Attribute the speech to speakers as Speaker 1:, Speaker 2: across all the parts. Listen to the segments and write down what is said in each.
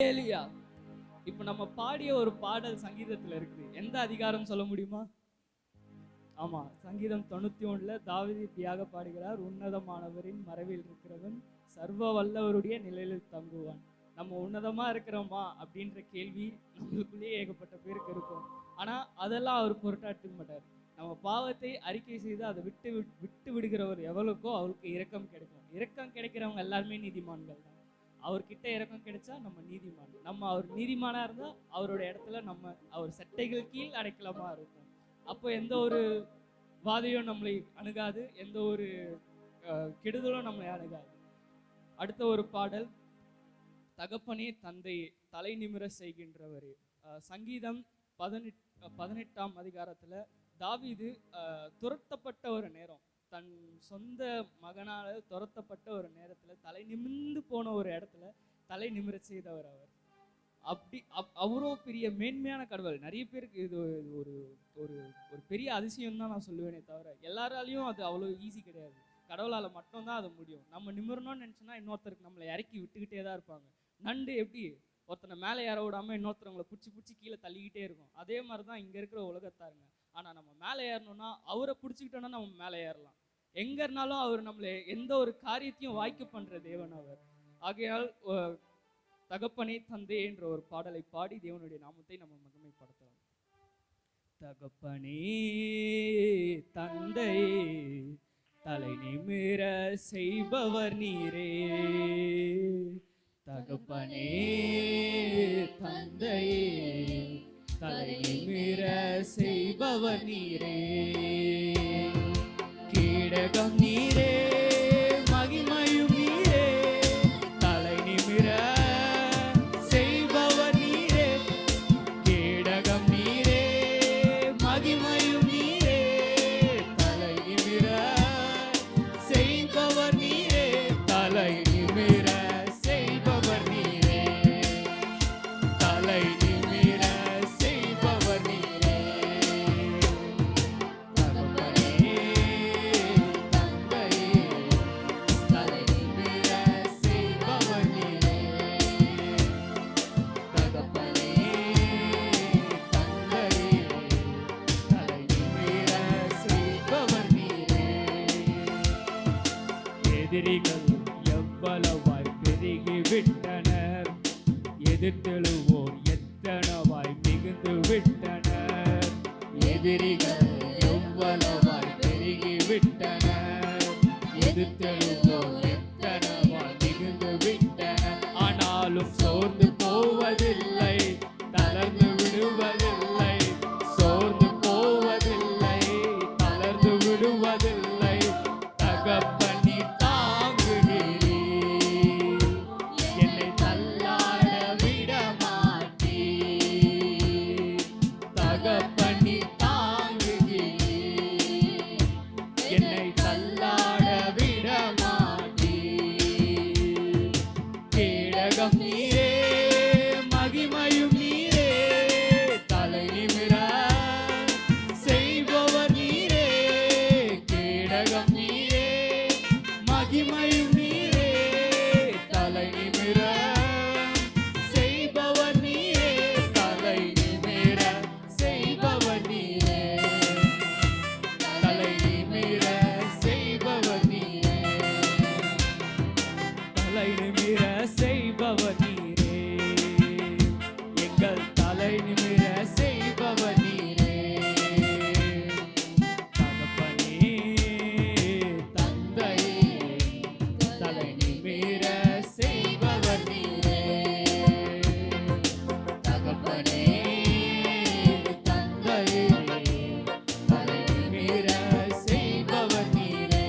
Speaker 1: ஏலியா. இப்ப நம்ம பாடிய ஒரு பாடல் சங்கீதத்துல இருக்குது. எந்த அதிகாரம் சொல்ல முடியுமா? ஆமா, சங்கீதம் 91ல தாவீது இப்படியாக பாடுகிறார். உன்னதமானவரின் மறைவில் இருக்கிறவன் சர்வ வல்லவருடைய நிழலில் தங்குவான். நம்ம உன்னதமா இருக்கிறோமா அப்படின்ற கேள்வி நம்மளுக்குள்ளேயே ஏகப்பட்ட பேருக்கு இருக்கும். ஆனா அதெல்லாம் அவர் பொருட்டாட்டுக்க மாட்டார். நம்ம பாவத்தை அறிக்கை செய்து அதை விட்டு விடுகிறவர் எவ்வளவுக்கோ அவருக்கு இரக்கம் கிடைக்கும். இரக்கம் கிடைக்கிறவங்க எல்லாருமே நீதிமான்கள் தான். அவர்கிட்ட இரக்கம் கிடைச்சா நம்ம நீதிமான். நம்ம அவர் நீதிமானா இருந்தா அவரோட இடத்துல நம்ம அவர் சட்டைகள் கீழ் அடைக்கலமா இருக்கும். அப்போ எந்த ஒரு வாதையும் நம்மளை அணுகாது, எந்த ஒரு கெடுதலும் நம்மளை அணுகாது. அடுத்த ஒரு பாடல், தகப்பனே தந்தையே தலை நிமிர செய்கின்றவரே. சங்கீதம் 18ஆம் அதிகாரத்துல தாவீது துரத்தப்பட்ட ஒரு நேரம், தன் சொந்த மகனால துரத்தப்பட்ட ஒரு நேரத்துல தலை நிமிர்ந்து போன ஒரு இடத்துல தலை நிமிர செய்தவர் அவர். அப்படி அவ்வளோ பெரிய மேன்மையான கடவுள். நிறைய பேருக்கு இது ஒரு ஒரு ஒரு பெரிய அதிசயம் தான் நான் சொல்லுவேனே தவிர எல்லாராலையும் அது அவ்வளோ ஈஸி கிடையாது. கடவுளால் மட்டும்தான் அது முடியும். நம்ம நிமிரணும்னு நினச்சோன்னா இன்னொருத்தருக்கு நம்மளை இறக்கி விட்டுக்கிட்டே தான் இருப்பாங்க. நண்டு எப்படி ஒருத்தனை மேலே ஏற விடாமல் இன்னொருத்தவங்களை பிடிச்சி கீழே தள்ளிக்கிட்டே இருக்கும். அதே மாதிரி தான் இங்கே இருக்கிற உலகத்தாருங்க. ஆனால் நம்ம மேலே ஏறணும்னா அவரை பிடிச்சிக்கிட்டோன்னா நம்ம மேலே ஏறலாம். எங்கே இருந்தாலும் அவர் நம்மளை எந்த ஒரு காரியத்தையும் வாய்க்க பண்ணுற தேவன் அவர். ஆகையால் தகப்பனே தந்தை என்ற ஒரு பாடலை பாடி தேவனுடைய நாமத்தை நம்ம மகிமைப்படுத்தலாம். தகப்பனே தந்தை தலை நிமிர செய்பவர் நீரே. தகப்பனே தந்தை தலை நிமிர செய்பவர் நீரே. கீடகம் நீரே, மகிமையும் நீரே, தலை நிமிர செய்பவர் நீரே. கீடகம் நீரே, மகிமையும் நீரே, தலை நிமிர செய்பவர் நீரே. தலை நிமிர செய்பவர் நீரே. தலை நிமிர செய்பவர் நீரே. தகப்பனே தந்தையே தலை நிமிர செய்பவர் நீரே. தகப்பனே தந்தையே தலை நிமிர செய்பவர் நீரே. எதிரிகள் எவ்வளவாய் பெருகி விட்டனர், எதிர்த்தெழுவோர் எத்தனவாய் மிகுந்து விட்டனர். எதிரிகள் எவ்வளவாய் பெருகி விட்டனர், எதிர்த்தெழுவோர் எத்தனவாய் மிகுந்து விட்டனர். ஆனாலும் சோர்ந்து போவதில்லை, தளர்ந்து விடுவதில்லை. சோர்ந்து போவதில்லை, தளர்ந்து விடுவதில்லை. தகப்பனி தாங்குகிறீர், என்னை தள்ளாட விட மாட்டீர். தகப்பனி தாங்குகிறீர், என்னை தள்ளாட விட மாட்டீர். கேடகம் நீரே, மகிமையும் நீரே, தலை நிமிர செய்பவர் நீரே. கேடகம் நீரே, மகிமையும் நீரே, தலை நிமிர செய்பவர் நீரே. தலை நிமிர செய்பவர் நீரே. தலை நிமிர செய்பவர் நீரே. தலை நிமிர செய்பவர் நீரே. எங்கள் தலை நிமிர செய்பவர் நீரே. தகப்பனே தந்தையே தலை நிமிர செய்பவர் நீரே. தகப்பனே தந்தையே தலை நிமிர செய்பவர் நீரே.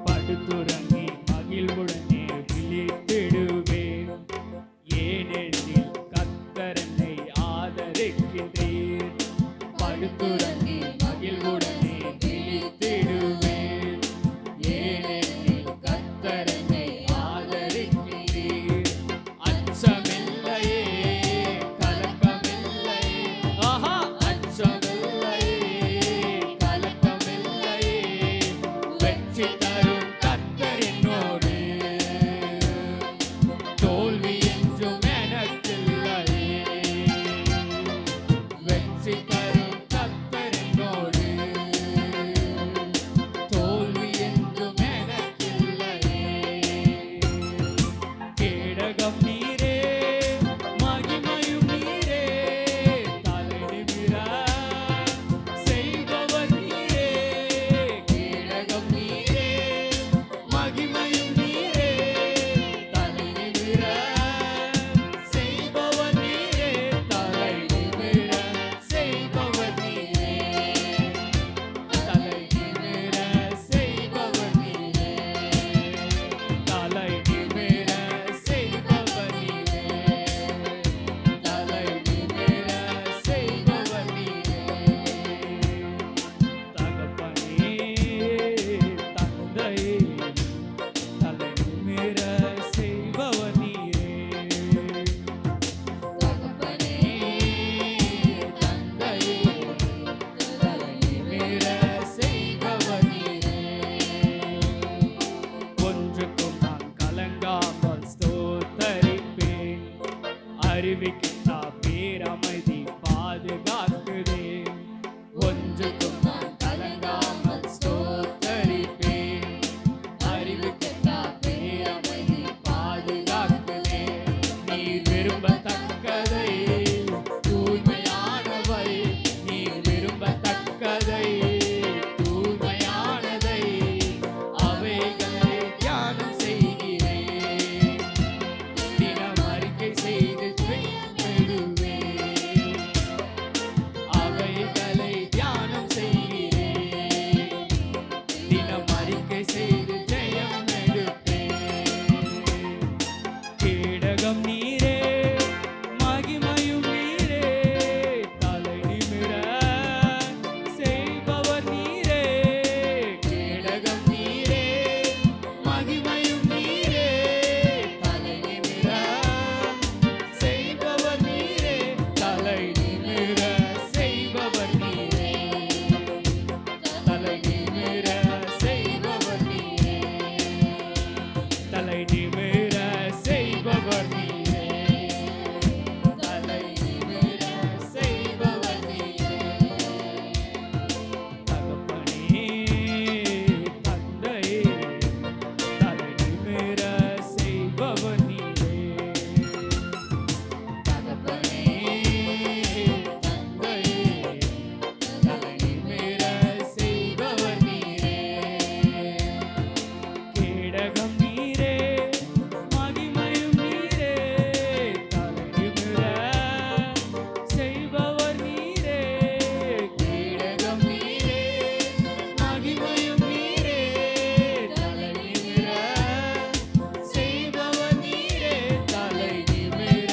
Speaker 1: படுத்துறங்கி மகிழ்வுடனே விழித்திடுவேன், ஏனெனில் கர்த்தர் அறிவிக்கின்றா பேரமைதி பாதுகாக்குதே. ஒன்றுக்கும் நான் கலங்காமல் ஸ்தோத்தரிப்பேன். அறிவிக்கின்றா பேரமைதி பாதுகாக்குதே. நீர் விரும்பத்தக்கதை தூய்மையானவை, நீர் விரும்பத்தக்கதை தூய்மையானதை அவைகளை தியானம் செய்கிறேன். தினம் அறிக்கை செய்து விடுவேன். அவைகளை தியானம் செய்கிறேன். தினம் அறிக்கை செய்து ஜெயம் எடுப்பேன். கேடகம் நீரே, மகிமையும் நீரே, தலை நிமிர செய்பவர் நீரே. கேடகம் நீரே, மகிமையும் நீரே, தலை நிமிர செய்பவர் நீரே. தலை நிமிர செய்பவர் நீரே. தலை நிமிர செய்பவர் நீரே. தலை நிமிர செய்பவர் நீரே. தலை நிமிர செய்பவர் நீரே. தகப்பனே, தந்தையே, தலை நிமிர செய்பவர் நீரே. தகப்பனே, தந்தையே, தலை நிமிர செய்பவர் நீரே. கேடகம் நீரே, மகிமையும் நீரே, தலை நிமிர செய்பவர் நீரே. கேடகம் நீரே, மகிமையும் நீரே, தலை நிமிர செய்பவர் நீரே. தலை நிமிர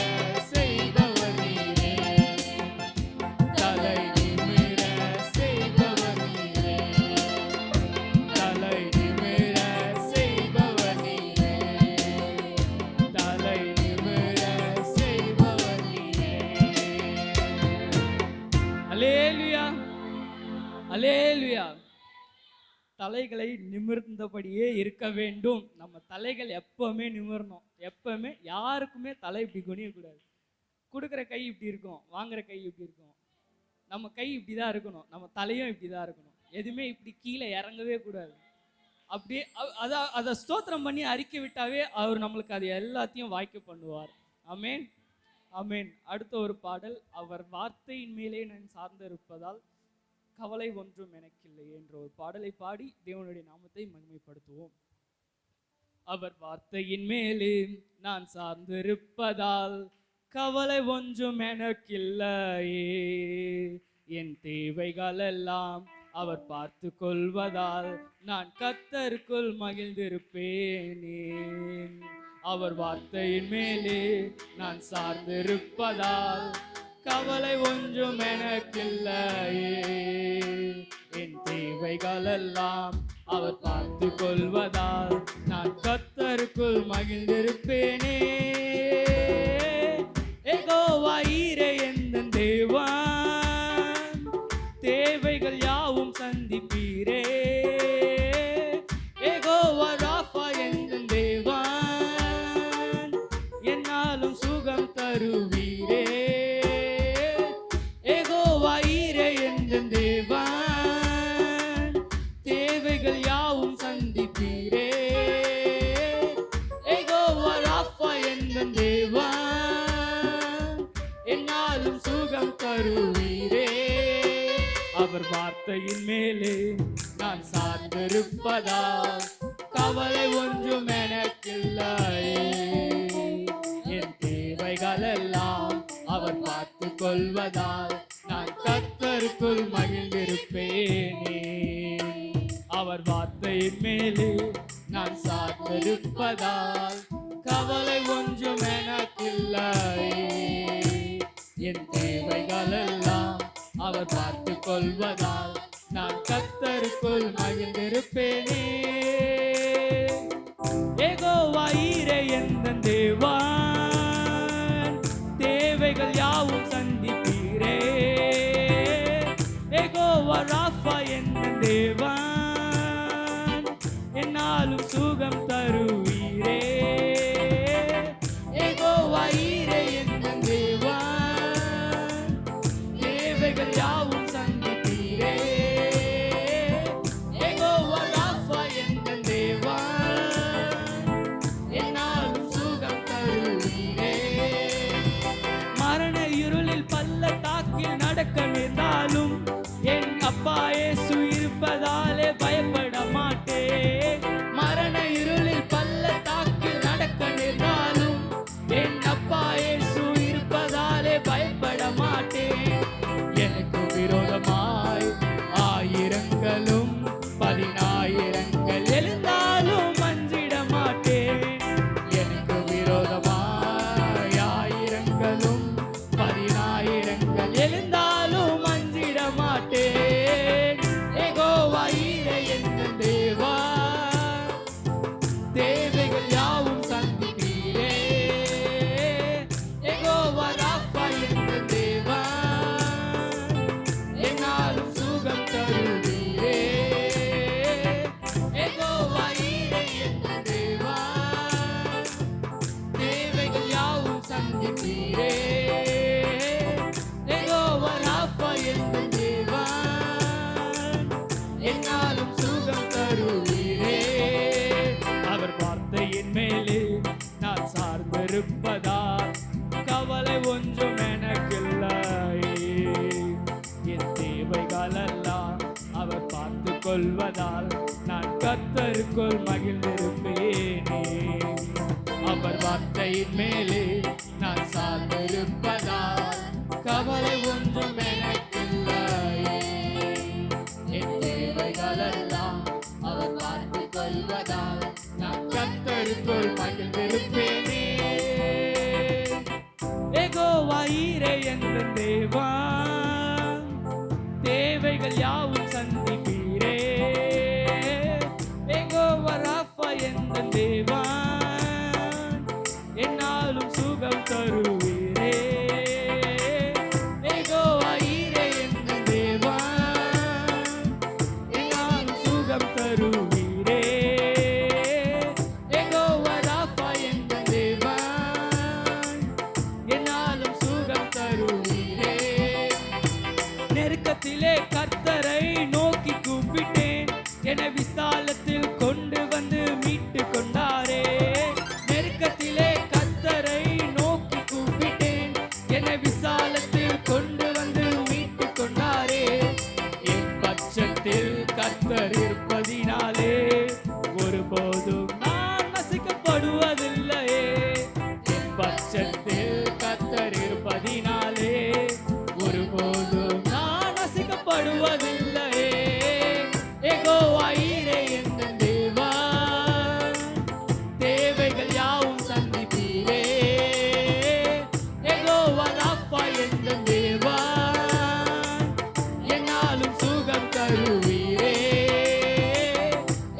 Speaker 1: செய்பவர் நீரே. தலை நிமிர செய்பவர் நீரே. தலை நிமிர செய்பவர் நீரே. தலை நிமிர செய்பவர் நீரே. அல்லேலூயா, அல்லேலூயா. தலைகளை நிமிர்ந்தபடியே இருக்க வேண்டும். நம்ம தலைகள் எப்பவுமே நிமிரணும். எப்பவுமே யாருக்குமே தலை இப்படி குனியக்கூடாது. கொடுக்குற கை இப்படி இருக்கும், வாங்குற கை இப்படி இருக்கும். நம்ம கை இப்படி தான் இருக்கணும், நம்ம தலையும் இப்படி தான் இருக்கணும். எதுவுமே இப்படி கீழே இறங்கவே கூடாது. அப்படியே அதை ஸ்தோத்திரம் பண்ணி அறிக்கை விட்டாவே அவர் நம்மளுக்கு அது எல்லாத்தையும் வாய்க்க பண்ணுவார். ஆமேன், ஆமேன். அடுத்த ஒரு பாடல், அவர் வார்த்தையின் மேலே நான் சார்ந்திருப்பதால் கவலை ஒன்றும் எனக்கில்லை என்ற ஒரு பாடலை பாடி தேவனுடைய நாமத்தை மகிமைப்படுத்துவோம். அவர் வார்த்தையின் மேலே நான் சார்ந்திருப்பதால் கவலை ஒன்றும் எனக்கில்லையே. என் தேவைகள் எல்லாம் அவர் பார்த்து கொள்வதால் நான் கர்த்தருக்குள் மகிழ்ந்திருப்பேனே. அவர் வார்த்தையின் மேலே நான் சார்ந்திருப்பதால் கவலை ஒன்றும் எனக்கில்லையே. என் தேவைகள் எல்லாம் அவர் பார்த்து கொள்வதால் நான் கர்த்தருக்குள் மகிழ்ந்திருப்பேனே. யெகோவா ஈரே எந்தன் தேவன், தேவைகள் யாவும் சந்திப்பீரே. யெகோவா ராஃபா எந்தன் தேவன், என்னாலும் சுகம் தருவீரே. யெகோவா ஈரே எந்தன் தேவன், தேவைகள் யாவும் சந்திப்பீரே. யெகோவா ராஃபா எந்தன் தேவன், என்னாலும் சுகம் தருவீரே. அவர் வார்த்தையின் மேலே நான் சார்ந்திருப்பதால் கவலை ஒன்றும் எனக்கில்லையே. என் தேவைகள் எல்லாம் அவர் பார்த்து கொள்வதால் நான் கர்த்தருக்குள் மகிழ்ந்திருப்பேனே. அவர் வார்த்தையின் மேலே நான் சார்ந்திருப்பதால் கவலை ஒன்றும் எனக்கில்லையே. என் தேவைகள் எல்லாம் அவர் பார்த்து கொள்வதால் நான் கர்த்தருக்குள் மகிழ்ந்திருப்பேனே. யெகோவா ஈரே எந்தன் தேவன், தேவைகள் யாவும் சந்திப்பீரே. யெகோவா ராஃபா எந்தன் தேவன், என்னாலும் சுகம் தருவீரே. யெகோவா ஈரே எந்தன் தேவன், சந்திப்பீரே. யெகோவா ராஃபா எங்கள் தேவன், என்னாலும் சுகம் தருவீரே. அவர் வார்த்தையின் மேலே நான் சார்ந்திருப்பதால் கவலை ஒன்றும் எனக்கில்லை. என் தேவைகளெல்லாம் அவர் பார்த்து கொள்வதால் நான் கர்த்தருக்குள் மகிழ்ந்திருப்பேனே. அவர் வார்த்தையின் மேலே நான் சார்ந்திருப்பதால் கவலை ஒன்றும் எனக்கில்லை. என் தேவைகளெல்லாம் அவர் பார்த்து கொள்வதால் நான் கர்த்தருக்குள் மகிழ்ந்திருப்பேனே. யெகோவா ஈரே என்ற தேவன், தேவைகள் யாவும் சந்திப்பீரே. யெகோவா ராஃபா என்ற தேவன், என்னாலும் சுகம் தருவீரே. யெகோவா ஈரே என்ற தேவன், என்னாலும் சுகம் தருவீரே. யெகோவா ராஃபா என்ற தேவன், என்னாலும் சுகம் தருவீரே. நெருக்கத்திலே கர்த்தரை நோக்கி கூப்பிட்டேன், என விசாலத்தில் கொண்டு வந்து மீட்டு கொண்டாரே. நெருக்கத்திலே கர்த்தரை நோக்கி கூப்பிட்டேன், என விசாலத்தில் கொண்டு வந்து மீட்டு கொண்டாரே. என் பட்சத்தில் கர்த்தர் இருப்பதினாலே ஒருபோதும் நான் நசிக்கப்படுவதில்லையே. என் பட்சத்தில் கர்த்தர் இருப்பதினாலே ஒருபோதும் நான் நசிக்கப்படுவதில்லையே. யெகோவா ஈரே என்ற தேவன், தேவைகள் யாவும் சந்திப்பீரே. யெகோவா ராஃபா என்ற தேவன், என்னாலும் சுகம் தருவீரே.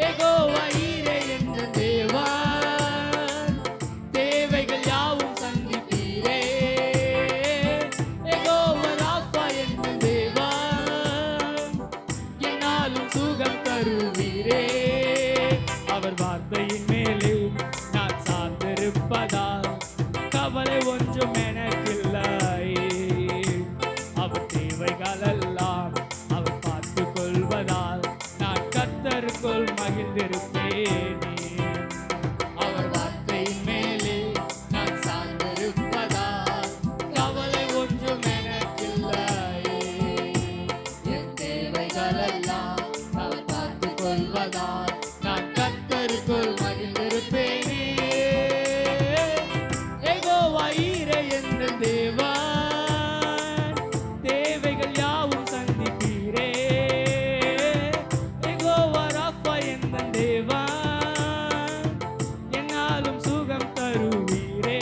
Speaker 1: யெகோவா ஈரே என்ற தேவன், தேவைகள் யாவும் சந்திப்பீரே. யெகோவா ராஃபா என்ற தேவன், என்னாலும் சுகம் தருவீரே. அவர் வார்த்தையின் மேலே நான் சார்ந்திருப்பதால் கவலை ஒன்றும் எனக்கில்லை. அவர் தேவைகளெல்லாம் அவர் பார்த்து கொள்வதால் நான் கர்த்தருக்குள் மகிழ்ந்திருப்பேனே. அவர் வார்த்தையின் மேலே நான் சார்ந்திருப்பதால் கவலை ஒன்றும் எனக்கில்லை. என் தேவைகளெல்லாம் அவர் பார்த்து கொள்வதால் நான் கர்த்தருக்குள் மகிழ்ந்திருப்பேனே. யெகோவா ஈரே என்ற தேவன், தேவைகள் யாவும் சந்திப்பீரே. யெகோவா ராஃபா என்ற தேவன், என்னாலும் சுகம் தருவீரே.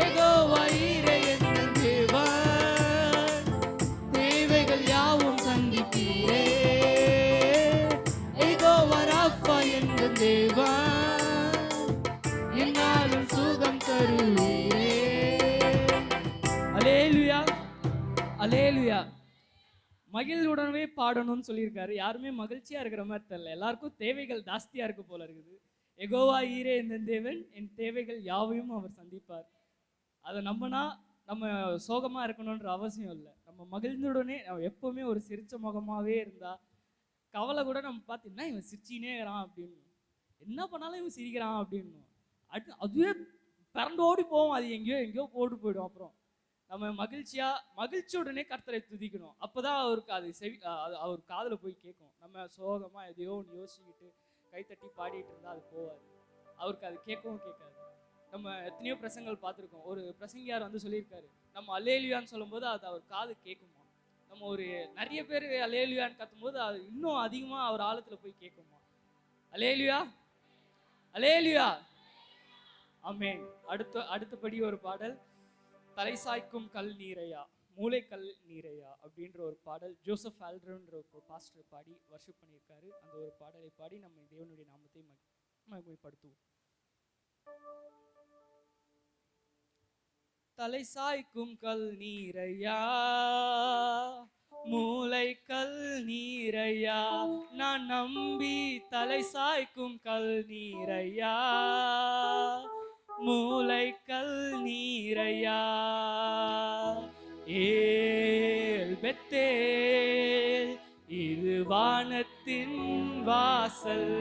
Speaker 1: யெகோவா ஈரே என்ற தேவன், தேவைகள் யாவும் சந்திப்பீரே. யெகோவா ராஃபா என்ற தேவன், என்னாலும் சுகம் தருவீரே. அல்லேலூயா, அல்லேலூயா. மகிழ்வுடனே பாடணும்னு சொல்லியிருக்காரு. யாருமே மகிழ்ச்சியா இருக்கிற மாதிரி தெரியல. எல்லாருக்கும் தேவைகள் ஜாஸ்தியா இருக்கு போல இருக்குது. யெகோவா ஈரே என்ற தேவன், என் தேவைகள் யாவையும் அவர் சந்திப்பார். அதை நம்பினா நம்ம சோகமா இருக்கணுன்ற அவசியம் இல்லை. நம்ம மகிழ்ந்துடனே நம்ம எப்பவுமே ஒரு சிரிச்ச முகமாவே இருந்தா கவலை கூட நம்ம பார்த்தீங்கன்னா இவன் சிரிச்சினே இருக்கிறான் அப்படின்னு, என்ன பண்ணாலும் இவன் சிரிக்கிறான் அப்படின்னு அதுவே பறந்து ஓடி போவோம். அது எங்கேயோ எங்கேயோ ஓடி போயிடும். அப்புறம் நம்ம மகிழ்ச்சியுடனே கர்த்தரை துதிக்கணும். அப்போதான் அவருக்கு அது அவர் காதில் போய் கேட்கும். நம்ம சோகமா எதையோ ஒன்று யோசிச்சுக்கிட்டு கைத்தட்டி பாடிட்டு இருந்தா அது போவாது. அவருக்கு அது கேட்கவும் கேட்காது. நம்ம எத்தனையோ பிரசங்கள் பார்த்துருக்கோம். ஒரு பிரசங்கியார் வந்து சொல்லியிருக்காரு, நம்ம அல்லேலூயான்னு சொல்லும்போது அது அவர் காது கேட்குமா. நம்ம ஒரு நிறைய பேர் அல்லேலூயான்னு கத்தும்போது அது இன்னும் அதிகமா அவர் ஆழத்துல போய் கேட்குமா. அல்லேலூயா, அல்லேலூயா, ஆமென். அடுத்தபடி ஒரு பாடல், தலை சாய்க்கும் கல் நீரையா மூளைக்கல் நீரையா அப்படின்ற ஒரு பாடல் ஜோசப் ஆல்ட்ரன்ற ஒரு பாஸ்டர் பாடி வர்ஷிப் பண்ணியிருக்காரு. அந்த ஒரு பாடலை பாடி நம்ம தேவனுடைய நாமத்தை மகிமைப்படுத்துவோம். தலை சாய்க்கும் கல் நீரையா மூளைக்கல் நீரையா, நான் நம்பி தலை சாய்க்கும் கல் நீரையா மூளைக்கல் நீரையா. ஏல் பெத்தேல் இது வானத்தின் வாசல்,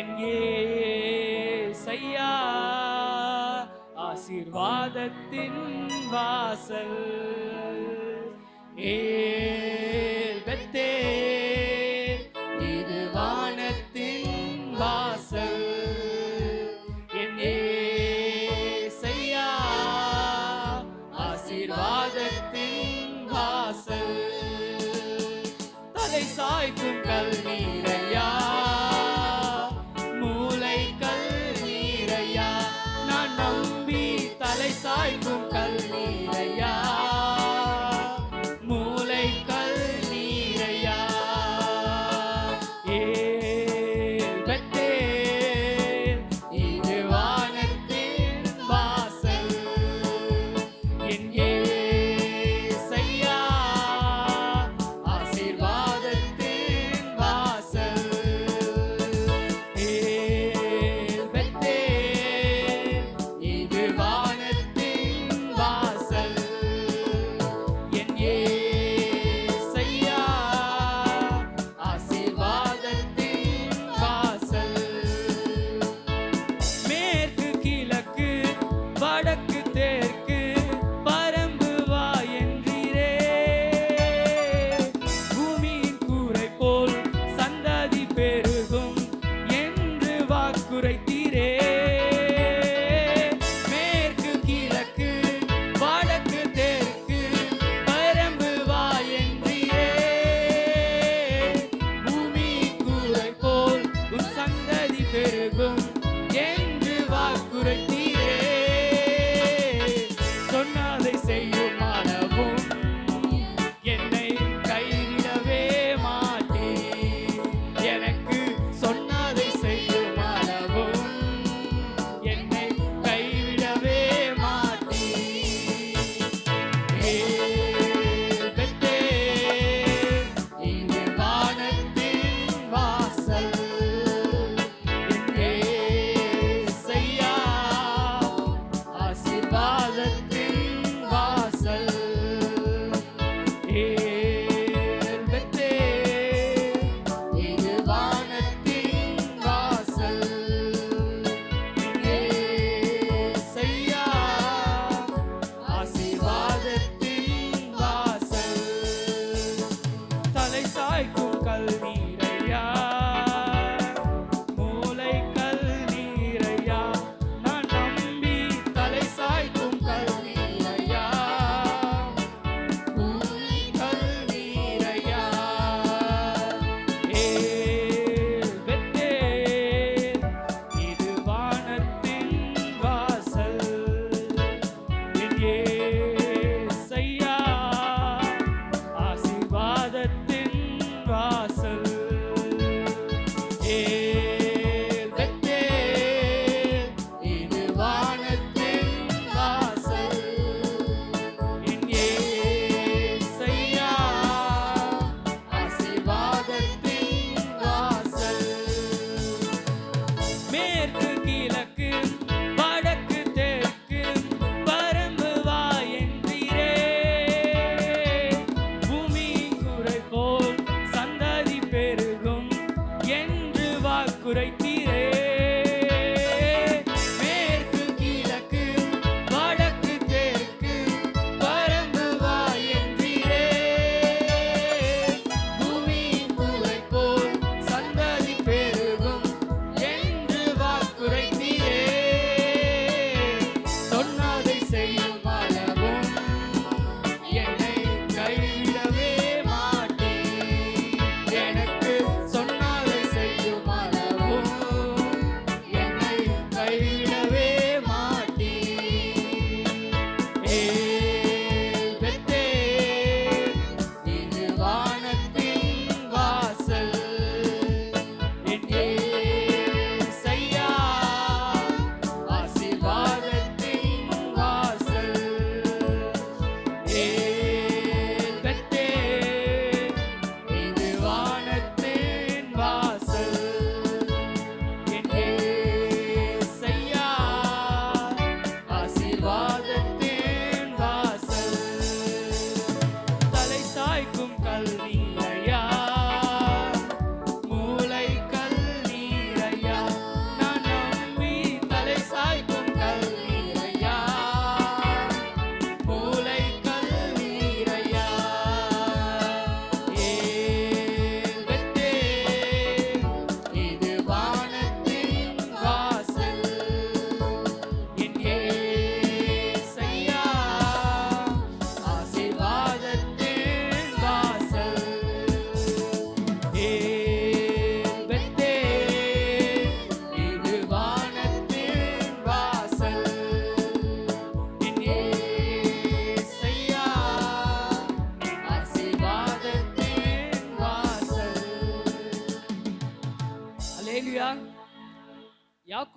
Speaker 1: என் ஏசையா ஆசீர்வாதத்தின் வாசல். ஏல் பெத்தேல் இது வானத்தின் வாசல், என் ஏசையா ஆசீர்வாதத்தின் வாசல். தலை சாய்க்கும் கல் நீரையா, மூளை கல் நீரையா, நான் நம்பி தலை சாய்க்கும் கல் நீரையா, மூளை கல் நீரையா.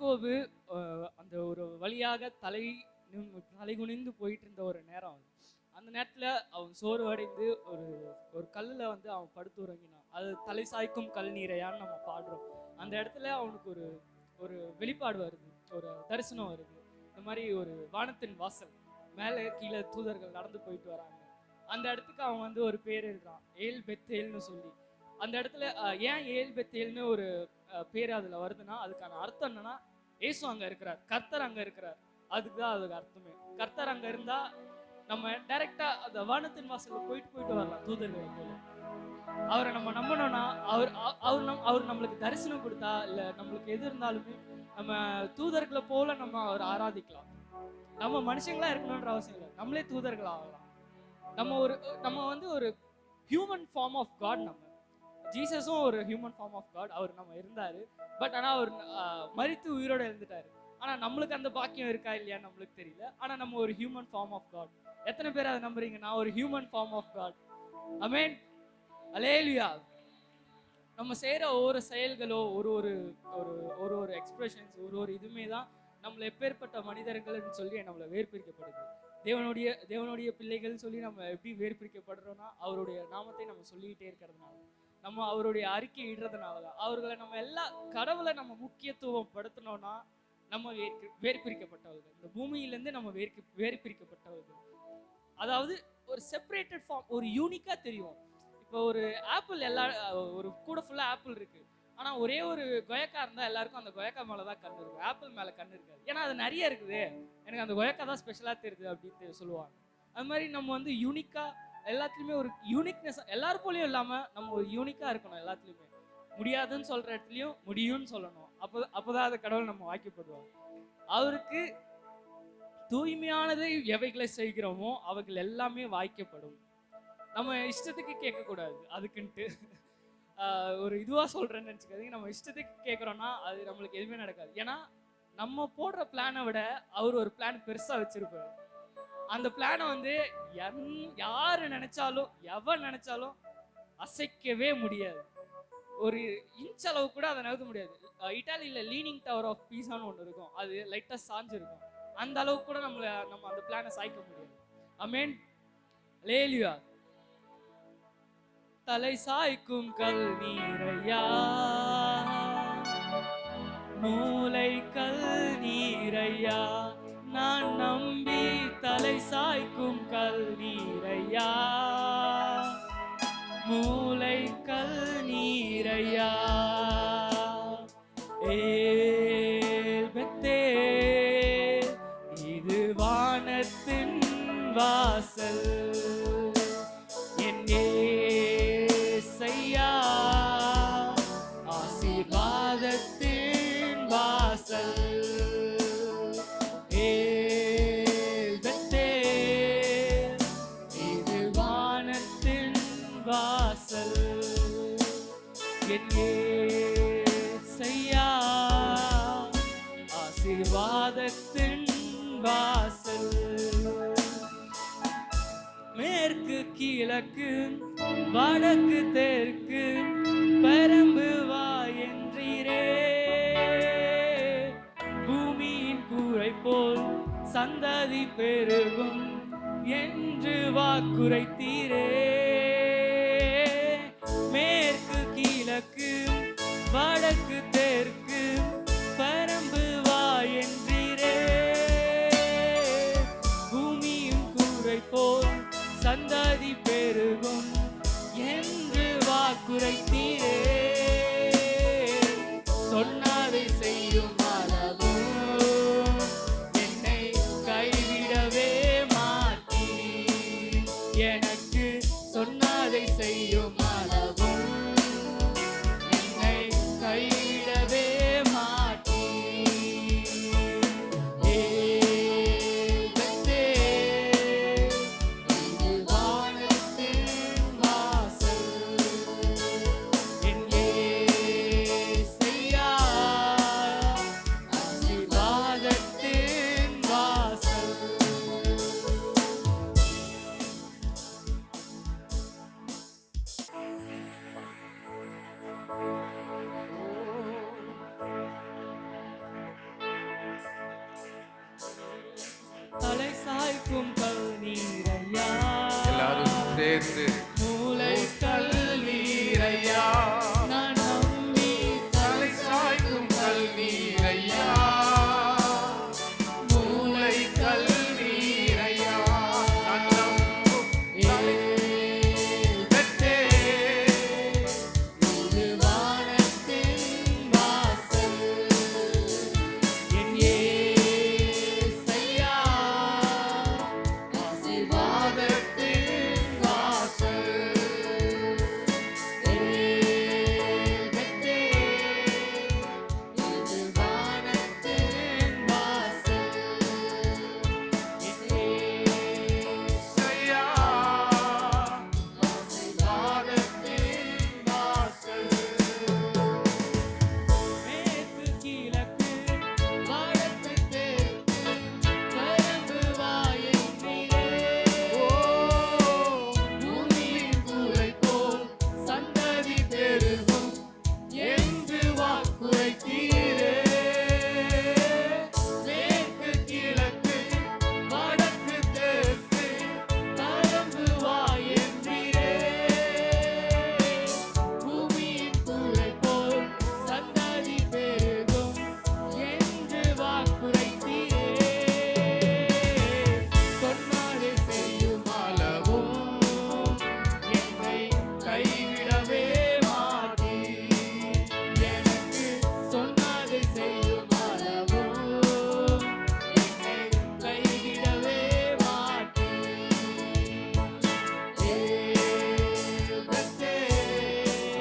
Speaker 1: யாக்கோபு அந்த ஒரு வழியாக தலை குனிந்து போயிட்டு இருந்த ஒரு நேரம் அது. அந்த நேரத்துல அவன் சோர்வடைந்து ஒரு ஒரு கல்லுல வந்து அவன் படுத்து உறங்கினான். அது தலை சாய்க்கும் கல் நீரையான்னு நம்ம பாடுறோம். அந்த இடத்துல அவனுக்கு ஒரு ஒரு வெளிப்பாடு வருது, ஒரு தரிசனம் வருது. இந்த மாதிரி ஒரு வானத்தின் வாசல் மேலே கீழே தூதர்கள் நடந்து போயிட்டு வராங்க. அந்த இடத்துக்கு அவன் வந்து ஒரு பேர் எழுதுறான், ஏல் பெத்தேல்னு சொல்லி. அந்த இடத்துல ஏன் ஏல் பெத்தேல்னு ஒரு பேர் அதுல வருதுன்னா, அதுக்கான அர்த்தம் என்னன்னா, ஏசு அங்க இருக்கிறார், கர்த்தர் அங்க இருக்கிறார். அதுக்குதான் அதுக்கு அர்த்தமே. கர்த்தர் அங்க இருந்தா நம்ம டைரக்டா அந்த வானத்தின் வாசல்ல போயிட்டு வரலாம் தூதர்களை போல. அவரை நம்ம நம்பணும்னா அவர் நம்மளுக்கு தரிசனம் கொடுத்தா, இல்ல நம்மளுக்கு எது இருந்தாலுமே நம்ம தூதர்களை போல நம்ம அவர் ஆராதிக்கலாம். நம்ம மனுஷங்களா இருக்கணும்ன்ற அவசியம் இல்லை, நம்மளே தூதர்கள் ஆகலாம். நம்ம வந்து ஒரு ஹியூமன் ஃபார்ம் ஆஃப் காட். நம்ம ஜீசஸும் ஒரு ஹியூமன் ஃபார்ம் ஆஃப் காட். அவர் நம்ம இருந்தாரு, பட் ஆனா அவர் மரித்து உயிரோட இருந்துட்டாரு. ஆனா நம்மளுக்கு அந்த பாக்கியம் இருக்கா இல்லையான்னு நம்மளுக்கு தெரியல. ஆனா நம்ம ஒரு ஹியூமன் ஃபார்ம் ஆஃப் காட். எத்தனை பேர் அதை நம்புறீங்க? நான் ஒரு ஹியூமன் ஃபார்ம் ஆஃப் காட். ஆமென், அல்லேலூயா. நம்ம செய்யற ஒவ்வொரு செயல்களோ, ஒரு ஒரு ஒரு ஒரு எக்ஸ்பிரஷன்ஸ், ஒரு இதுவுமே தான் நம்மளை எப்பேற்பட்ட மனிதர்கள்னு சொல்லி நம்மளை வேர்பிரிக்கப்படுது. தேவனுடைய பிள்ளைகள் சொல்லி நம்ம எப்படி வேர்பிரிக்கப்படுறோம்னா, அவருடைய நாமத்தை நம்ம சொல்லிக்கிட்டே இருக்கிறதுனால, நம்ம அவருடைய அறிக்கை இடுறதுனாலதான். அவர்களை நம்ம எல்லா கடவுளை நம்ம முக்கியத்துவம் படுத்தினோம்னா நம்ம வேர்பிரிக்கப்பட்டவர்கள். இந்த பூமியிலேருந்து நம்ம வேர்பிரிக்கப்பட்டவர்கள். அதாவது ஒரு செப்பரேட்டட் ஃபார்ம், ஒரு யூனிக்கா தெரியும். இப்போ ஒரு ஆப்பிள் ஒரு கூட ஃபுல்லா ஆப்பிள் இருக்கு, ஆனா ஒரே ஒரு கொயக்கா இருந்தா எல்லாருக்கும் அந்த கொயக்கா மேலதான் கண்ணு இருக்கும், ஆப்பிள் மேல கண்ணு இருக்காது. ஏன்னா அது நிறைய இருக்குது, எனக்கு அந்த கொயக்கா தான் ஸ்பெஷலா தெரியுது அப்படின்னு சொல்லுவாங்க. அது மாதிரி நம்ம வந்து யூனிக்கா எல்லாத்துலயுமே ஒரு யூனிக்னஸ், எல்லாரும் போலயும் இல்லாம நம்ம ஒரு யூனிக்கா இருக்கணும். எல்லாத்துலயுமே முடியாதுன்னு சொல்ற இடத்துலயும் முடியும்னு சொல்லணும். அப்போதான் அது கடவுள் நம்ம வாக்கியப்படுவாங்க. அவருக்கு தூய்மையானதை எவைகளை செய்கிறோமோ அவைகள் எல்லாமே வாய்க்கப்படும். நம்ம இஷ்டத்துக்கு கேட்கக்கூடாது. அதுக்குன்ட்டு ஒரு இதுவா சொல்றேன்னு நினைச்சுக்காதீங்க. நம்ம இஷ்டத்துக்கு கேட்குறோம்னா அது நம்மளுக்கு எதுவுமே நடக்காது. ஏன்னா நம்ம போடுற பிளானை விட அவர் ஒரு பிளான் பெருசா வச்சிருப்பாரு. அந்த பிளானை வந்து யாரு நினைச்சாலும் எவன் நினைச்சாலும் அசைக்கவே முடியாது. ஒரு இன்ச் அளவு கூட அதை நகர்த்த முடியாது. இட்டாலியில லீனிங் டவர் ஆஃப் பீஸான்னு ஒன்று இருக்கும், அது லைட்டா சாஞ்சு இருக்கும். அந்த அளவுக்கு கூட நம்ம அந்த பிளானை சாய்க்க முடியாது. ஆமென், அல்லேலூயா. தலை சாய்க்கும் கல் நீரையா, மூளை கல் நீரையா, நான் நம்பி தலை சாய்க்கும் கல் நீரையா, மூளை கல் நீரையா. ஏல் பெத்தேல், இது வானத்தின் வாசல், என் ஏசையா, ஆசீர்வாதத்தின் வாசல். ஏல் பெத்தேல், இது வானத்தின் வாசல், என் ஏசையா, ஆசீர்வாதத்தின் வாசல். மேற்கு கிழக்கு வடக்கு தெற்கு பரம்பு வா என்றீரே, பூமியின் கூரை போல் சந்ததி பெருகும் என்று வாக்குரைத்தீரே. மேற்கு கிழக்கு வடக்கு தெற்கு பரம்பு வா என்றீரே, பூமியும் கூரை போல் சந்ததி பெருகும் என்று வாக்குரைத்தீரே. சொன்னதை செய்யும் அளவு என்னை கைவிடவே மாட்டீர், எனக்கு சொன்னதை செய்யும் அளவு என்னை கைவிடவே
Speaker 2: சேர்த்து மூளை கல்லீரையா, நான் நம்பி தலை சாய்க்கும் கல்லீரையா, மூளை கல்லீரையா, நான் நம்பும் தலை பெற்றே, இது வானத்தின் வாசல், என் இயேசையா, ஆசீர்வாதத்தின் வாசல், பெற்றே, இது வானத்தின் வாசல், என் இயேசையா, ஆசீர்வாதத்தின் வாசல். மேற்கு கிழக்கு வடக்கு தெற்கு பரந்து வாயென்றீரே, பூமியின் கூரை போல் சந்ததி பெருகும் என்று வாக்குரைத்தீரே. மேற்கு கிழக்கு வடக்கு தெற்கு பரந்து வாயென்றீரே, பூமியின் கூரை போல் சந்ததி பெருகும் என்று வாக்குரைத்தீரே. சொன்னாலே செய்யும் அளவும் என்னை கைவிடவே மாட்டீர். எனக்கு சொன்னதை செய்யும் அளவும் என்னை கைவிடவே மாட்டீர்.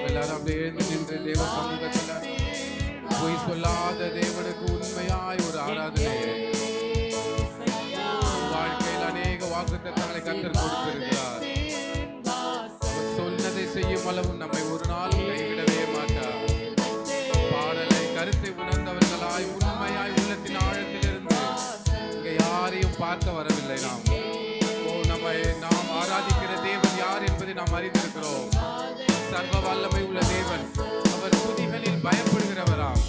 Speaker 2: எல்லாரும் அப்படியே எழுந்து நின்று தேவ சமூகத்தில் பொய் சொல்லாத தேவனுக்கு உண்மையாய் ஒரு ஆராதனை. வாழ்க்கையில் அநேக வாக்குத்தத்தங்களை கர்த்தர் கொடுத்திருக்கிறார். அவர் சொன்னதை செய்யும் அளவும் நம்மை ஒரு நாள் கைவிடவே மாட்டார். பாடலை கருத்தை உணர்ந்தவர்களாய் உண்மையாய் உள்ளத்தின் ஆழத்திலிருந்து இங்க யாரையும் பார்க்க வரவில்லை. நாம் ஆராதிக்கிற தேவன் யார் என்பதை நாம் அறிந்திருக்கிறோம். சர்வ வல்லமை உள்ள தேவன். அவர் துதிகளில் பயப்படுகிறவராம்.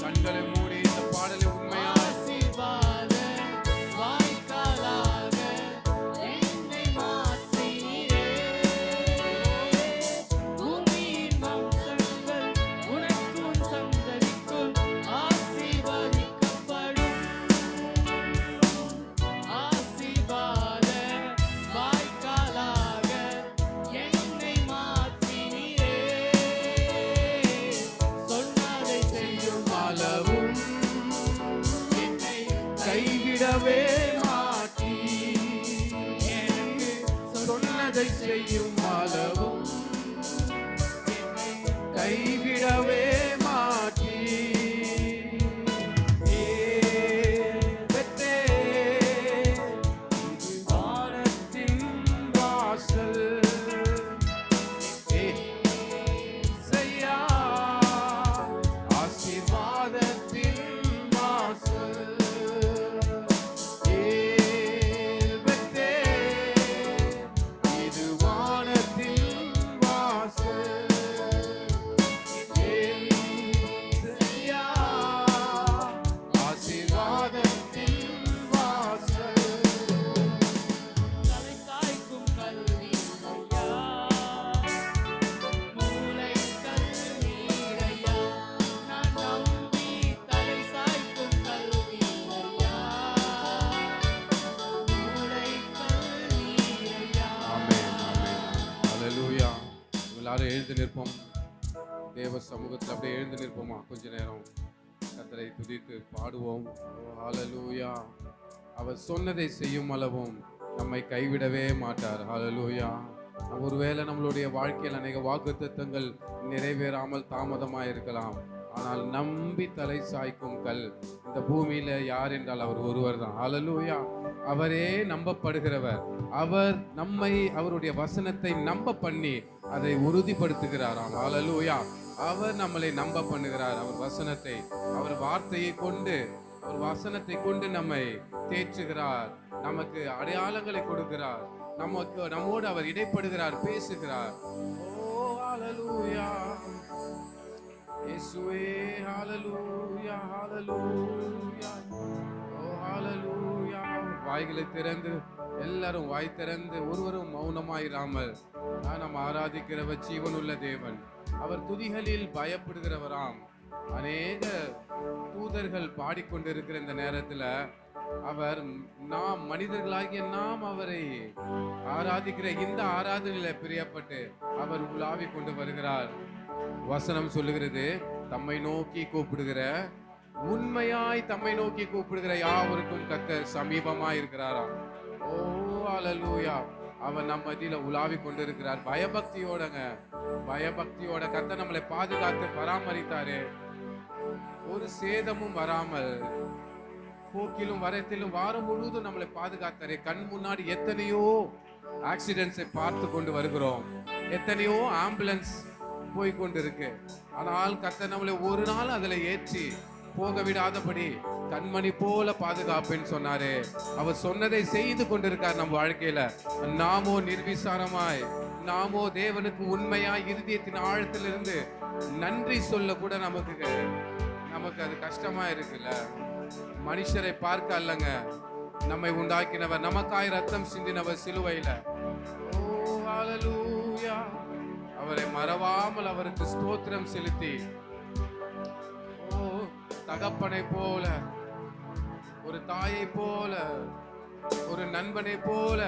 Speaker 2: கண்களை மூடி இந்த பாடலை உண்மையாக கைவிடவே மாட்டீர். எனக்கு சொன்னதை செய்யும் அளவும் கைவிடவே மாட்டீர். பெற்றே, இது வானத்தின் வாசல், செய்யா ஆசீர்வாதத்தின் வாசல். எல்லாரும் எழுந்து நிற்போம். தேவ சமூகத்தில் அப்படியே எழுந்து நிற்போமா? கொஞ்ச நேரம் கர்த்தரை துதித்து பாடுவோம். ஹல்லேலூயா. அவர் சொன்னதை செய்யும் அளவும் நம்மை கைவிடவே மாட்டார். ஹல்லேலூயா. ஒருவேளை நம்மளுடைய வாழ்க்கையில் அநேக வாக்குத்தத்தங்கள் நிறைவேறாமல் தாமதமாக இருக்கலாம். ஆனால் நம்பி தலை சாய்க்கும் கல் இந்த பூமியில யார் என்றால் அவர் ஒருவர் தான். ஹல்லேலூயா. அவரே நம்பப்படுகிறவர். அவர் நம்மை அவருடைய வசனத்தை நம்ப பண்ணி அதை உறுதிப்படுத்துகிறாராம். ஹல்லேலூயா. அவர் நம்மளை நம்ப பண்ணுகிறார். அவர் வசனத்தை, அவர் வார்த்தையை கொண்டு, அவர் வசனத்தை கொண்டு நம்மை தேற்றுகிறார். நமக்கு அடையாளங்களை கொடுக்கிறார். நம்மோடு அவர் இடைப்படுகிறார், பேசுகிறார். ஓ ஹல்லேலூயா. இயேசுவே ஹல்லேலூயா. ஹalleluya ஓ ஹalleluya. வாய்களை திறந்து எல்லாரும் வாய் திறந்து ஒருவரும் மௌனமாயிராமல் நாம் ஆராதிக்கிறவர் ஜீவனுள்ள தேவன். அவர் துதிகளில் பயப்படுகிறவராம். அநேக தூதர்கள் பாடிக்கொண்டிருக்கிற இந்த நேரத்துல அவர் நாம் மனிதர்களாகிய நாம் அவரை ஆராதிக்கிற இந்த ஆராதனையில பிரியப்பட்டு அவர் உலாவி கொண்டு வருகிறார். வசனம் சொல்லுகிறது, தம்மை நோக்கி கூப்பிடுகிற, உண்மையாய் தம்மை நோக்கி கூப்பிடுகிற யாவருக்கும் கர்த்தர் சமீபமாய் இருக்கிறாராம். ஓ ஹalleluya. அவர் நம்ம மத்தியில உலாவி கொண்டிருக்கிறார். பயபக்தியோடங்க, பயபக்தியோட கர்த்தர் நம்மளை பாதுகாத்து பராமரித்தாரு. ஒரு சேதமும் வராமல் போக்கிலும் வரத்திலும் வாரம் முழுவதும் நம்மளை பாதுகாத்தாரு. கண் முன்னாடி எத்தனையோ ஆக்சிடென்ட்ஸை பார்த்து கொண்டு வருகிறோம், எத்தனையோ ஆம்புலன்ஸ் போய் கொண்டு இருக்கு. ஆனால் கர்த்தர் நம்மளை ஒரு நாள் அதுல ஏற்றி போக விடாதபடி கண்மணி போல பாதுகாப்புன்னு சொன்னாரு. அவர் சொன்னதை செய்து கொண்டிருக்கார் நம்ம வாழ்க்கையில. நாமோ நிர்விசாரமாய், நாமோ தேவனுக்கு உண்மையாய் இருதயத்தின் ஆழத்திலிருந்து நன்றி சொல்ல கூட நமக்கு அது கஷ்டமா இருக்குல்ல. மனுஷரை பார்க்க அல்லங்க, நம்மை உண்டாக்கினவர், நமக்காய் ரத்தம் சிந்தினவர் சிலுவையில. ஓ ஹalleluya. அவரை மறவாமல் அவருக்கு ஸ்தோத்திரம் செலுத்தி, ஓ தகப்பனை போல, ஒரு தாயை போல, ஒரு நண்பனை போல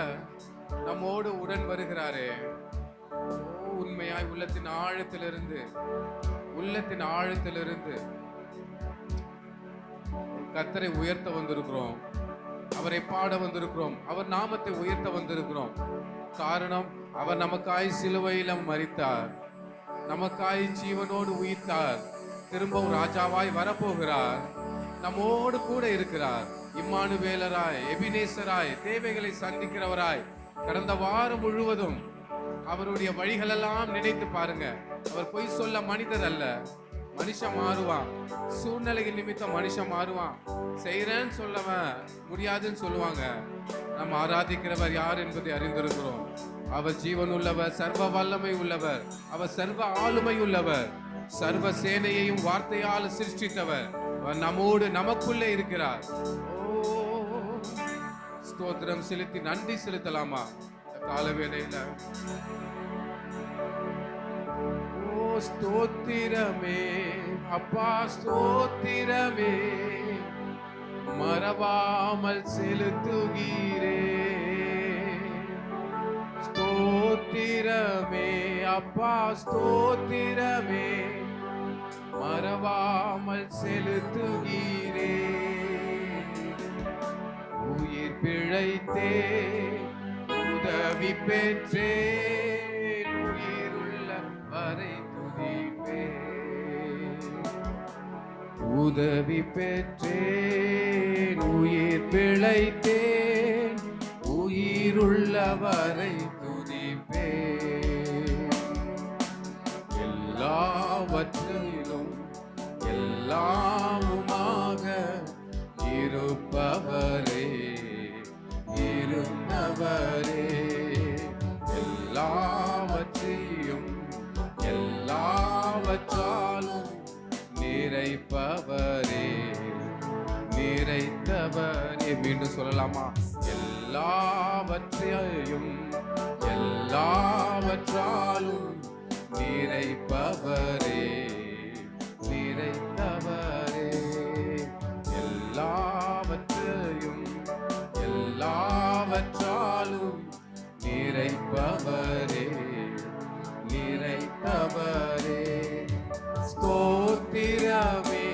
Speaker 2: நம்மோடு உடன் வருகிறாரே. உண்மையாய் உள்ளத்தின் ஆழத்திலிருந்து கர்த்தரை உயர்த்த வந்திருக்கிறோம், அவரை பாட வந்திருக்கிறோம், அவர் நாமத்தை உயர்த்த வந்திருக்கிறோம். காரணம், அவர் நமக்காய் சிலுவையில மரித்தார், நமக்காய் ஜீவனோடு உயிர்த்தார், திரும்பவும் ராஜாவாய் வரப்போகிறார், நம்மோடு கூட இருக்கிறார். இம்மானுவேலராய், எபினேசராய், தேவைகளை சந்திக்கிறவராய். கடந்த வாரம் முழுவதும் அவருடைய வழிகளெல்லாம் நினைத்து பாருங்க. அவர் பொய் சொல்ல மனிதர் அல்ல. மனுஷன் மாறுவான், சூழ்நிலைக்கு நிமித்தம் மனுஷன் மாறுவான். செய்யறேன்னு சொல்லவன் முடியாதுன்னு சொல்லுவாங்க. நம்ம ஆராதிக்கிறவர் யார் என்பதை அறிந்திருக்கிறோம். அவர் ஜீவன் உள்ளவர், சர்வ வல்லமை உள்ளவர், அவர் சர்வ ஆளுமை உள்ளவர், சர்வ சேனையையும் வார்த்தையால் சிருஷ்டித்தவர். அவர் நம்மோடு நமக்குள்ளே இருக்கிறார். ஸ்தோத்திரம் செலுத்தி நன்றி செலுத்தலாமா காலவேளையில? ஸ்தோத்திரமே அப்பா, ஸ்தோத்திரமே மறவாமல் செலுத்துகிறே. ஸ்தோத்திரமே அப்பா, ஸ்தோத்திரமே மறவாமல் செலுத்துகிறே. உயிர் பிழைத்தே உதவி பெற்றே, உயிருள்ள வரை உதவி பெற்றேன், உயிர் பிழைத்தேன், உயிருள்ளவரை துதிப்பேன். எல்லாவற்றிலும் எல்லாமுமாக இருப்பவரே, இருந்தவரே, எல்லாவற்றையும் எல்லாவற்றாலும் நிறைப்பவரே, நிறைத்தவரே. மீண்டும் சொல்லலாமா? எல்லாவற்றையும் எல்லாவற்றாலும் நிறைப்பவரே, நிறைத்தவரே. எல்லாவற்றையும் எல்லாவற்றாலும் நிறைப்பவரே, நிறைத்தவரே. ஸ்தோத்திரமே,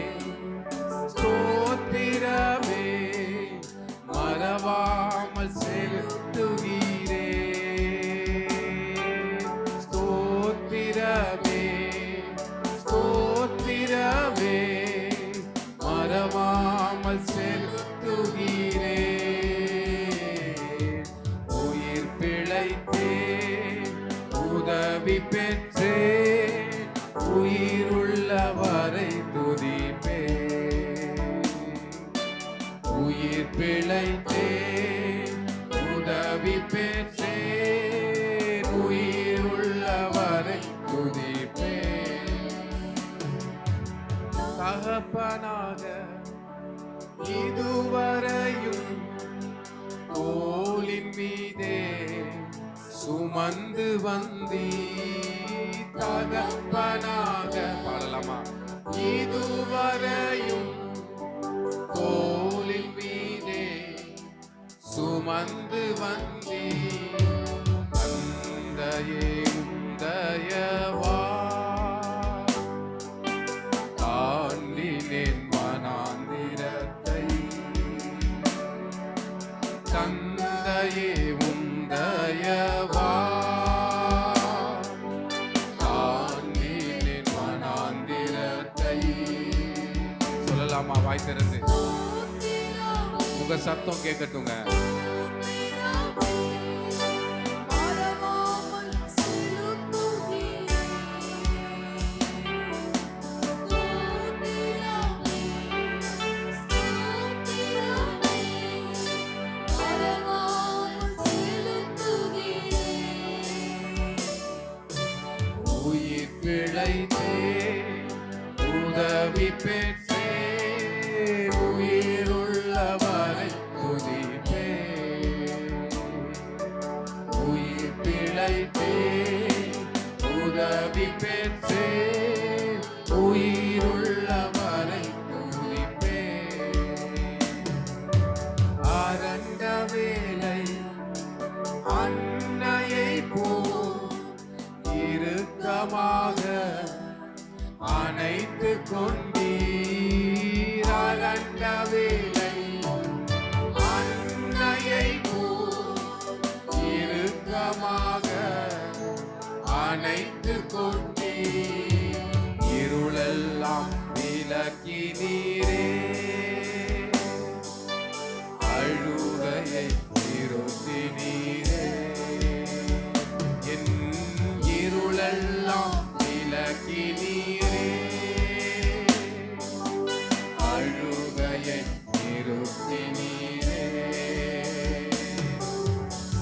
Speaker 2: ஸ்தோத்திரமே மறவாமல் செலுத்துகிறே. ஸ்தோத்திரமே, ஸ்தோத்திரமே மறவாமல் செலுத்துகிறே. உயிர் பிழைத்தே உதவி பெற்றே, உயிருள்ளவரை துதிப்பே. உயிர் பிழைத்தே உதவி பெற்றே, உயிருள்ளவரை துதிப்பே. தகப்பனாக இதுவரையும் தோளின் மீதே சுமந்து வந்தீ. தகப்பனாக பாடலாமா? இதுவரையும் தோளின் மீதே சுமந்து வந்தீ. தந்தையே உந்தயவா தாண்டினேன் மனாந்திரத்தை. தந்தையே உந்தயவா தாண்டினேன் மனாந்திரத்தை. சொல்லலாமா? வாய் திறந்து உங்க சத்தம் கேட்கட்டுங்க. உயிர் பிழைத்தே உதவி பெற்றே உயிருள்ளவரை துதிப்பே. உயிர் பிழைத்தே உதவி பெற்றே உயிருள்ளவரை துதிப்பே. அரண்ட வேலை அன்னையை போல் இறுக்கமாக அணைத்து கொண்டீர். அரண்ட வேலை அன்னையை போல் இறுக்கமாக அணைத்து கொண்டீர். இருளெல்லாம் விலக்கினீரே அழுகையை நிறுத்தினீரே. என் இருளெல்லாம் விலக்கினீரே அழுகையை நிறுத்தினீரே.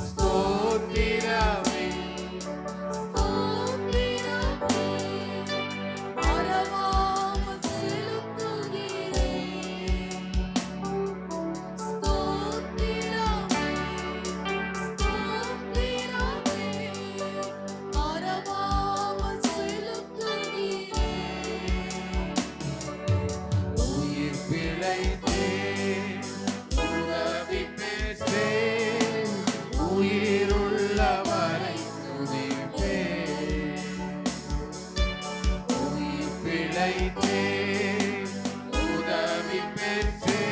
Speaker 2: ஸ்தோத்திரமே உயிர் பிழைத்தே உதவி பெற்றே உயிருள்ளவரை துதிப்பே. உயிர் பிழைத்தே உதவி பெற்றே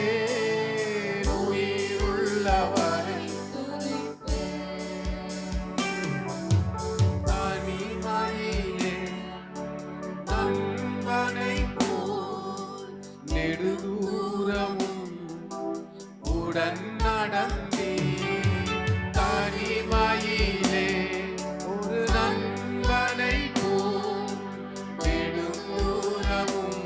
Speaker 2: உயிருள்ளவரை துதிப்பே. தனிமையிலே நண்பனை போல் நெடுதூரமும் உடன் நடந்தே. தனிமையிலே ஒரு நண்பனை போல் நெடுதூரமும்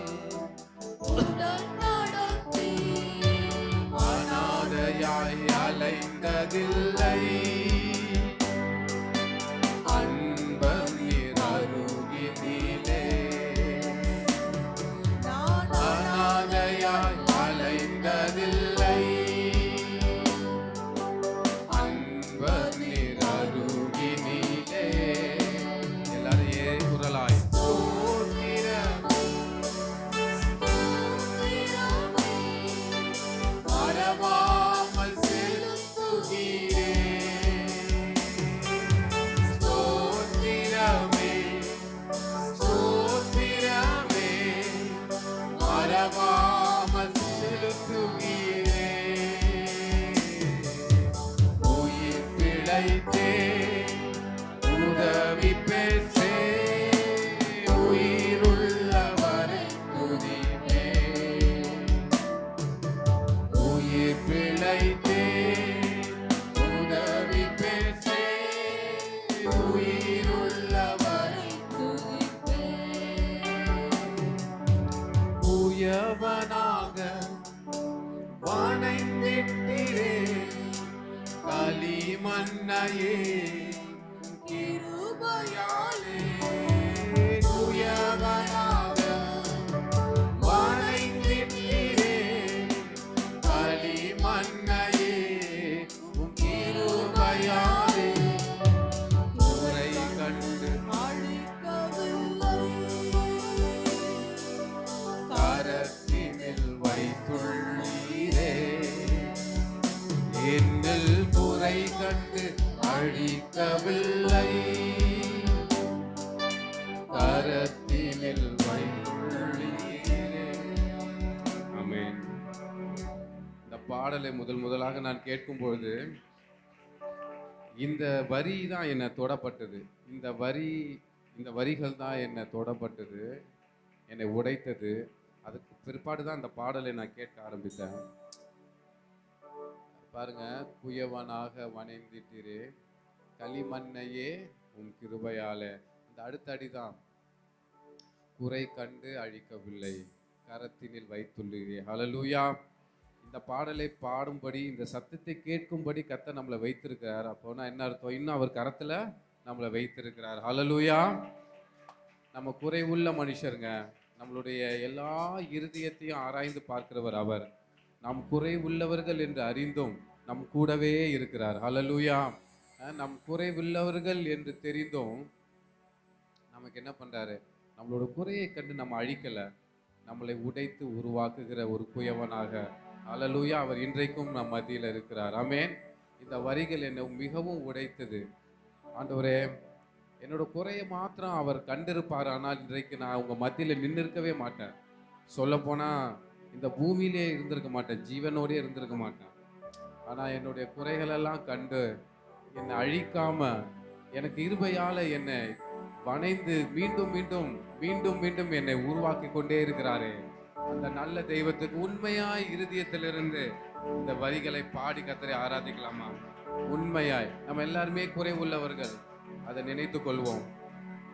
Speaker 2: அனாதையாய் அலைந்ததில்லை. அன்பர் நீர் அருகினிலே அனாதையாய் அலைந்ததில்லை. அன்பர் நீர் அருகினிலே. எல்லாரும் ஏன் குரலாய் மறவாமல் செலுத்துகிறே. ஸ்தோத்திரமே ஸ்தோத்திரமே மறவாமல் செலுத்துகிறே. உயிர் பிழைத்தே உதவி பெற்றே உயிருள்ளவரை துதிப்பே. உயிர் பிழைத்தே உதவி பெற்றே உயிருள்ளவரை துதிப்பே. உயவனாக வணைந்திட்டிரே களிமண்ணையே கிருபையாலே. உயவனாக வணை பாடலை முதலாக நான் கேட்கும் பொழுது இந்த வரி தான் என்னை தொடப்பட்டது. இந்த வரிகள் தான் என்னை தொடப்பட்டது, என்னை உடைத்தது. அதுக்கு பிற்பாடு தான் அந்த பாடலை நான் கேட்க ஆரம்பித்தேன். பாருங்க, குயவனாக வணைந்திட்டிரே களிமண்ணையே உன் கிருபையால. இந்த அடுத்த அடிதான், குறை கண்டு அழிக்கவில்லை கரத்தினில் வைத்துள்ளீரே. ஹல்லேலூயா. இந்த பாடலை பாடும்படி, இந்த சத்தத்தை கேட்கும்படி கர்த்தர் நம்மளை வைத்திருக்கிறார். அப்போனா என்ன அர்த்தம்? இன்னும் அவர் கரத்துல நம்மளை வைத்திருக்கிறார். ஹல்லேலூயா. நம்ம குறைவுள்ள மனுஷருங்க. நம்மளுடைய எல்லா இருதயத்தையும் ஆராய்ந்து பார்க்கிறவர் அவர். நாம் குறைவுள்ளவர்கள் என்று அறிந்தும் நம் கூடவே இருக்கிறார். ஹல்லேலூயா. நம் குறைவுள்ளவர்கள் என்று தெரிந்தும் நமக்கு என்ன பண்றாரு? நம்மளோட குறையை கண்டு நம்ம அழிக்கல, நம்மளை உடைத்து உருவாக்குகிற ஒரு குயவனாக. ஹல்லேலூயா. அவர் இன்றைக்கும் நம் மத்தியில் இருக்கிறார். ஆமென். இந்த வரிகள் என்னை மிகவும் உடைத்தது. ஆண்டவரே, என்னோட குறையை மாத்திரம் அவர் கண்டிருப்பார், ஆனால் இன்றைக்கு நான் உங்க மத்தியில் நின்று இருக்கவே மாட்டேன். சொல்ல போனா இந்த பூமியிலே இருந்திருக்க மாட்டேன், ஜீவனோடே இருந்திருக்க மாட்டேன். ஆனா என்னுடைய குறைகளெல்லாம் கண்டு என்னை அழிக்காம எனக்கு கிருபையால என்னை வணைந்து மீண்டும் மீண்டும் மீண்டும் மீண்டும் என்னை உருவாக்கி கொண்டே இருக்கிறாரே. அந்த நல்ல தெய்வத்துக்கு உண்மையாய் இருதயத்திலிருந்து இந்த வரிகளை பாடி கர்த்தரை ஆராதிக்கலாமா? உண்மையாய். நம்ம எல்லாருமே குறைவுள்ளவர்கள், அதை நினைத்து கொள்வோம்.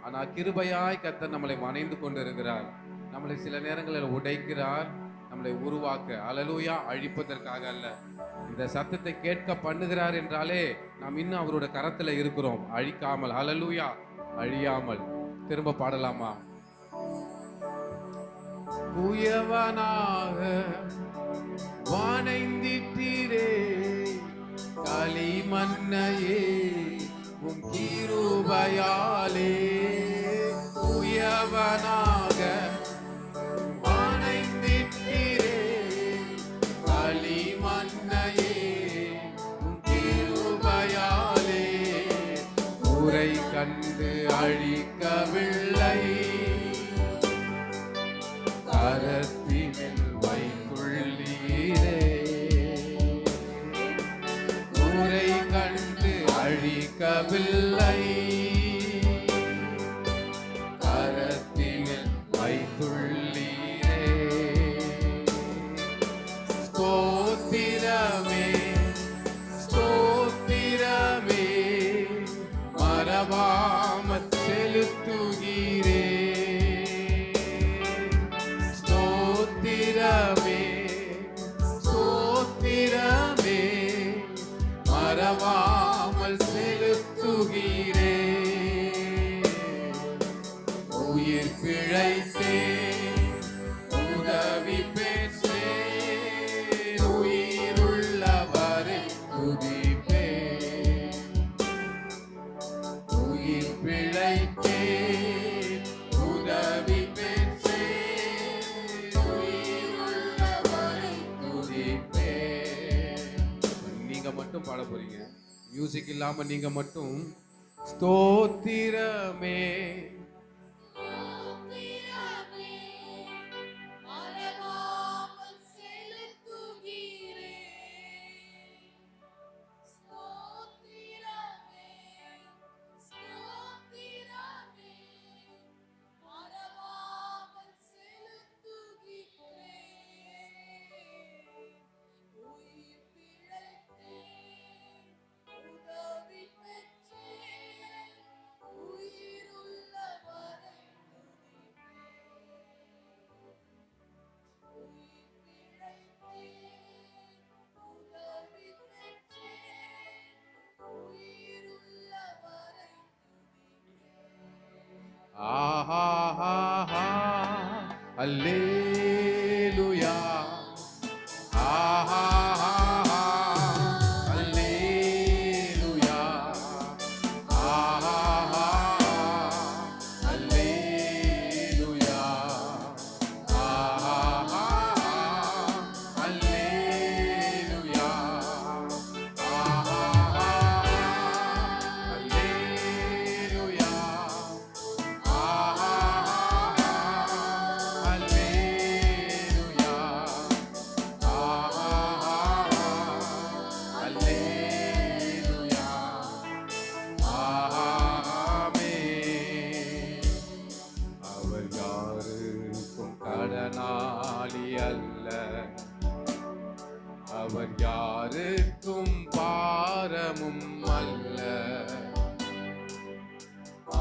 Speaker 2: ஆனா கிருபையாய் கர்த்தர் நம்மளை வணைந்து கொண்டு இருக்கிறார். நம்மளை சில நேரங்களில் உடைக்கிறார், நம்மளை உருவாக்க. ஹல்லேலூயா. அழிப்பதற்காக அல்ல. இந்த சத்தத்தை கேட்க பண்ணுகிறார் என்றாலே நாம் இன்னும் அவரோட கரத்துல இருக்கிறோம், அழிக்காமல். ஹல்லேலூயா. அழியாமல். திரும்ப பாடலாமா? குயவனாக வணைந்திட்டிரே களிமண்ணையே உம் கிருபையாலே. குயவனாக வணைந்திட்டிரே களிமண்ணையே உம் கிருபையாலே. குறை கண்டு அழிக்கவில்லை கரத்தினில் வைத்துள்ளீரே. குறை கண்டு அழிக்கவில்லை கரத்தினில் வைத்துள்ளீரே. ஸ்தோத்திரமே ஸ்தோத்திரமே மறவாமற் செலுத்துகிறே. ஸ்தோத்திரமே ஸ்தோத்திரமே மறவாமல் செலுத்துகிறே. உயிர் பிழைத்தே உதவி பெற்றேன், உயிருள்ளவரை துதிப்பேன். உயிர் பிழைத்தேன் உதவி பெற்றேன், உயிருள்ளவரை துதிப்பேன். நீங்க மட்டும் பாட போறீங்க, மியூசிக் இல்லாம நீங்க மட்டும். ஸ்தோத்திரமே அல்லேலூயா. அல்லேலூயா. அல்லேலூயா. அல்லேலூயா. அல்லேலூயா. யாருக்கும் கடனாளி அல்ல, அவர் யாருக்கும் பாரமும் அல்ல.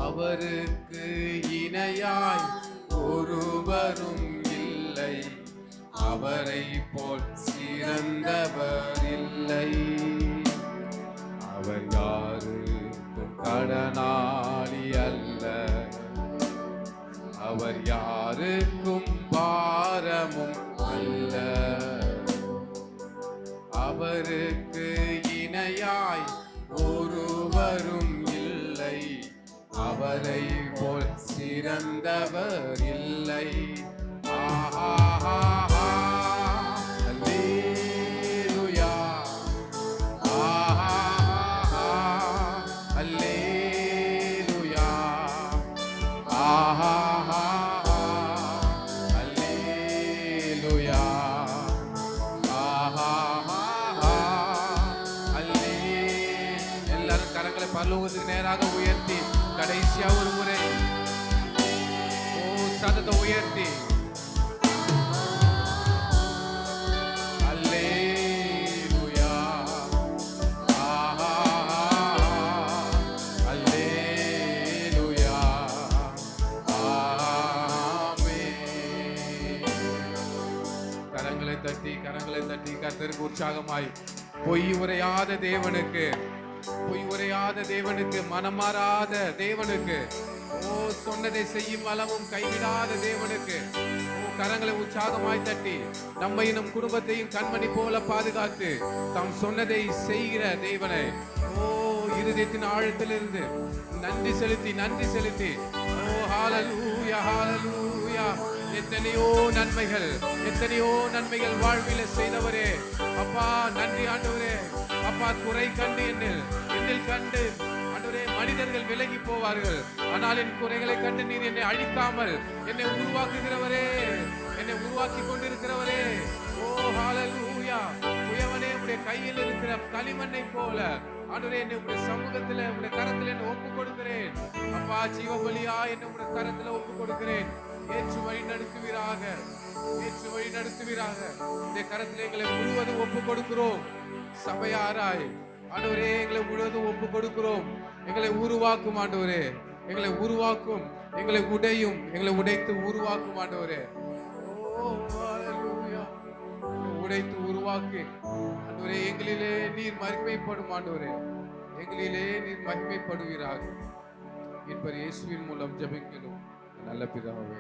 Speaker 2: அவருக்கு இணையாய் ஒருவரும் இல்லை, அவரை போல் சிறந்தவர் இல்லை. அவர் யாருக்கும் கடனாளி அல்ல, அவர் யாருக்கும் பாரமும் அல்ல. அவருக்கு இணையாய் ஒருவரும் இல்லை, அவரை போல் சிறந்தவர் இல்லை. அல்லேலூயா, அல்லேலூயா, அல்லேலூயா, எல்லாரும் கரங்களை பரலோகத்துக்கு நேராக உயர்த்தி கடைசியா ஒரு முறை சத்தத்தை உயர்த்தி அல்லேலூயா, அல்லேலூயா, ஆமென். கரங்களை தட்டி கர்த்தருக்கு உற்சாகமாய் பொய் உரையாத தேவனுக்கு, பொய் உரையாத தேவனுக்கு, மனமாறாத தேவனுக்கு, ஓ சொன்னதை செய்யும் அளவும் கைவிடாத தேவனுக்கு கரங்களை உற்சாகமாய் தட்டி நம்மை நம் குடும்பத்தையும் கண்மணி போல பாதுகாத்து தாம் சொன்னதை செய்கிற தேவனை ஓ இருதயத்தின் ஆழத்திலிருந்து நன்றி செலுத்தி ஓ ஹalleluya, ஹalleluya. எத்தனையோ நன்மைகள் வாழ்வில செய்தவரே அப்பா, நன்றி ஆண்டவரே. அப்பா, குறை கண்டு என்னில் கண்டு ஆண்டவரே மனிதர்கள் விலகி போவார்கள், ஆனால் என் குறைகளை கண்டு நீர் என்னை அழிக்காமல் என்னை உருவாக்குகிறவரே, என்னை உருவாக்கி கொண்டிருக்கிறவரே. ஓ ஹalleluya. உயவனே, உடைய கையில் இருக்கிற களிமண்ணை போல ஆண்டவரே என்னை உடைய சமூகத்துல உடைய கரத்துல என்னை ஒப்பு கொடுக்கிறேன். அப்பா, ஜீவபலியா என்னை உடைய கரத்துல ஒப்பு கொடுக்கிறேன். ஏற்று வழி நடத்துவீராக. இந்த கரத்துல எங்களை முழுவதும் ஒப்பு கொடுக்கிறோம். சபையாராய் ஆண்டவரே எங்களை முழுவதும் ஒப்பு கொடுக்கிறோம். எங்களை உருவாக்கும் ஆண்டவரே, எங்களை உருவாக்கும், எங்களை உடையும், எங்களை உடைத்து உருவாக்கும் ஆண்டவரே. ஓ ஹalleluya. உடைத்து உருவாக்கி ஆண்டவரே எங்களிலே நீர் மகிமைப்படும் ஆண்டவரே, எங்களிலே நீர் மகிமைப்படுவீராக. என்பர் இயேசுவின் மூலம் ஜெபிக்கிறோம் நல்ல பிதாவே.